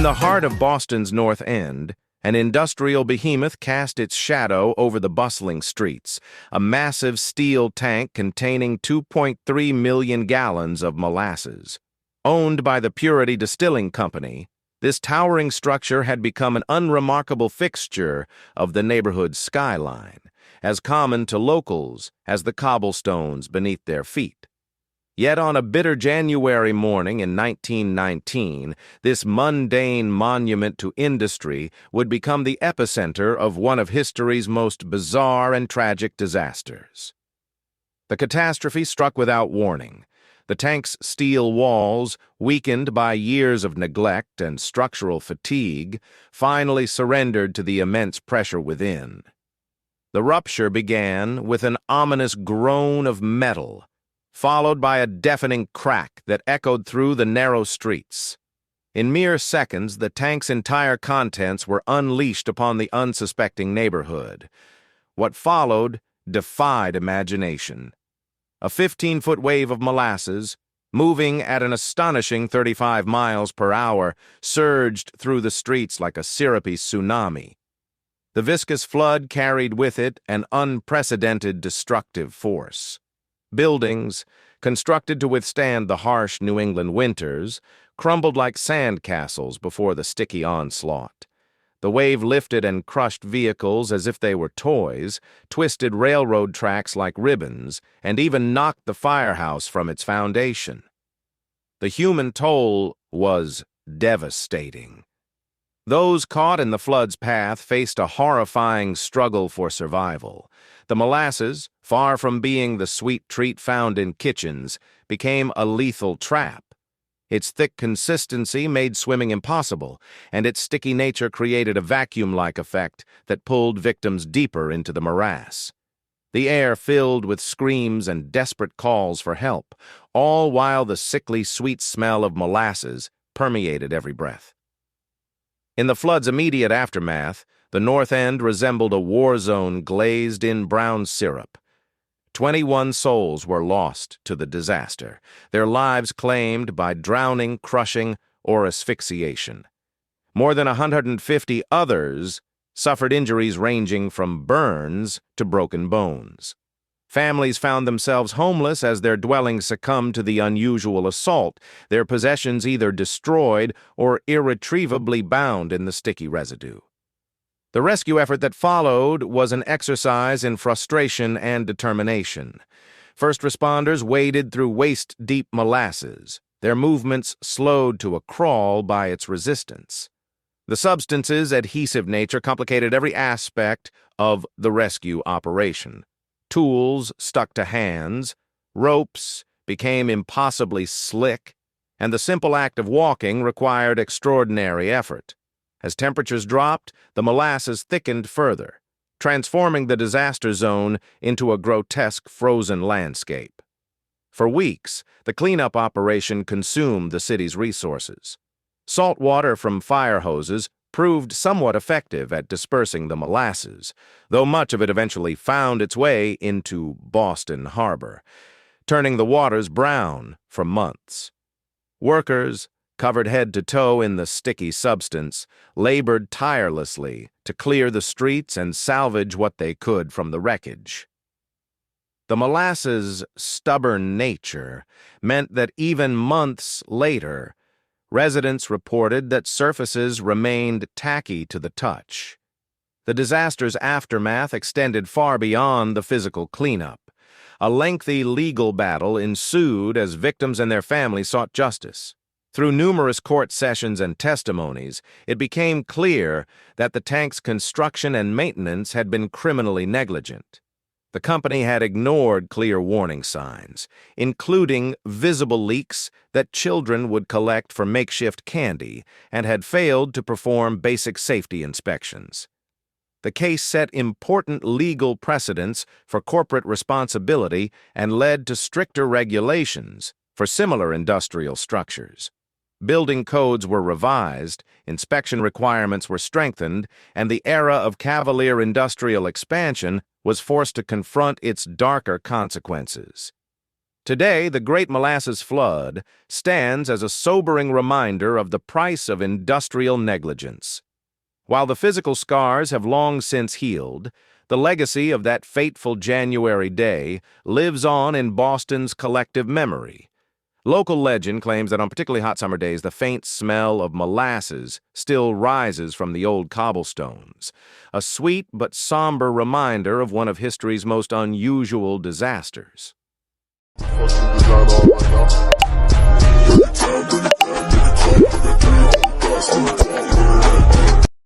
In the heart of Boston's North End, an industrial behemoth cast its shadow over the bustling streets, a massive steel tank containing 2.3 million gallons of molasses. Owned by the Purity Distilling Company, this towering structure had become an unremarkable fixture of the neighborhood's skyline, as common to locals as the cobblestones beneath their feet. Yet on a bitter January morning in 1919, this mundane monument to industry would become the epicenter of one of history's most bizarre and tragic disasters. The catastrophe struck without warning. The tank's steel walls, weakened by years of neglect and structural fatigue, finally surrendered to the immense pressure within. The rupture began with an ominous groan of metal, followed by a deafening crack that echoed through the narrow streets. In mere seconds, the tank's entire contents were unleashed upon the unsuspecting neighborhood. What followed defied imagination. A 15-foot wave of molasses, moving at an astonishing 35 miles per hour, surged through the streets like a syrupy tsunami. The viscous flood carried with it an unprecedented destructive force. Buildings, constructed to withstand the harsh New England winters, crumbled like sand castles before the sticky onslaught. The wave lifted and crushed vehicles as if they were toys, twisted railroad tracks like ribbons, and even knocked the firehouse from its foundation. The human toll was devastating. Those caught in the flood's path faced a horrifying struggle for survival. The molasses, far from being the sweet treat found in kitchens, became a lethal trap. Its thick consistency made swimming impossible, and its sticky nature created a vacuum-like effect that pulled victims deeper into the morass. The air filled with screams and desperate calls for help, all while the sickly sweet smell of molasses permeated every breath. In the flood's immediate aftermath, the North End resembled a war zone glazed in brown syrup. 21 souls were lost to the disaster, their lives claimed by drowning, crushing, or asphyxiation. More than 150 others suffered injuries ranging from burns to broken bones. Families found themselves homeless as their dwellings succumbed to the unusual assault, their possessions either destroyed or irretrievably bound in the sticky residue. The rescue effort that followed was an exercise in frustration and determination. First responders waded through waist-deep molasses, their movements slowed to a crawl by its resistance. The substance's adhesive nature complicated every aspect of the rescue operation. Tools stuck to hands, ropes became impossibly slick, and the simple act of walking required extraordinary effort. As temperatures dropped, the molasses thickened further, transforming the disaster zone into a grotesque frozen landscape. For weeks, the cleanup operation consumed the city's resources. Salt water from fire hoses proved somewhat effective at dispersing the molasses, though much of it eventually found its way into Boston Harbor, turning the waters brown for months. Workers, covered head to toe in the sticky substance, labored tirelessly to clear the streets and salvage what they could from the wreckage. The molasses' stubborn nature meant that even months later, residents reported that surfaces remained tacky to the touch. The disaster's aftermath extended far beyond the physical cleanup. A lengthy legal battle ensued as victims and their families sought justice. Through numerous court sessions and testimonies, it became clear that the tank's construction and maintenance had been criminally negligent. The company had ignored clear warning signs, including visible leaks that children would collect for makeshift candy, and had failed to perform basic safety inspections. The case set important legal precedents for corporate responsibility and led to stricter regulations for similar industrial structures. Building codes were revised, inspection requirements were strengthened, and the era of cavalier industrial expansion was forced to confront its darker consequences. Today, the Great Molasses Flood stands as a sobering reminder of the price of industrial negligence. While the physical scars have long since healed, the legacy of that fateful January day lives on in Boston's collective memory. Local legend claims that on particularly hot summer days, the faint smell of molasses still rises from the old cobblestones, a sweet but somber reminder of one of history's most unusual disasters. Fucking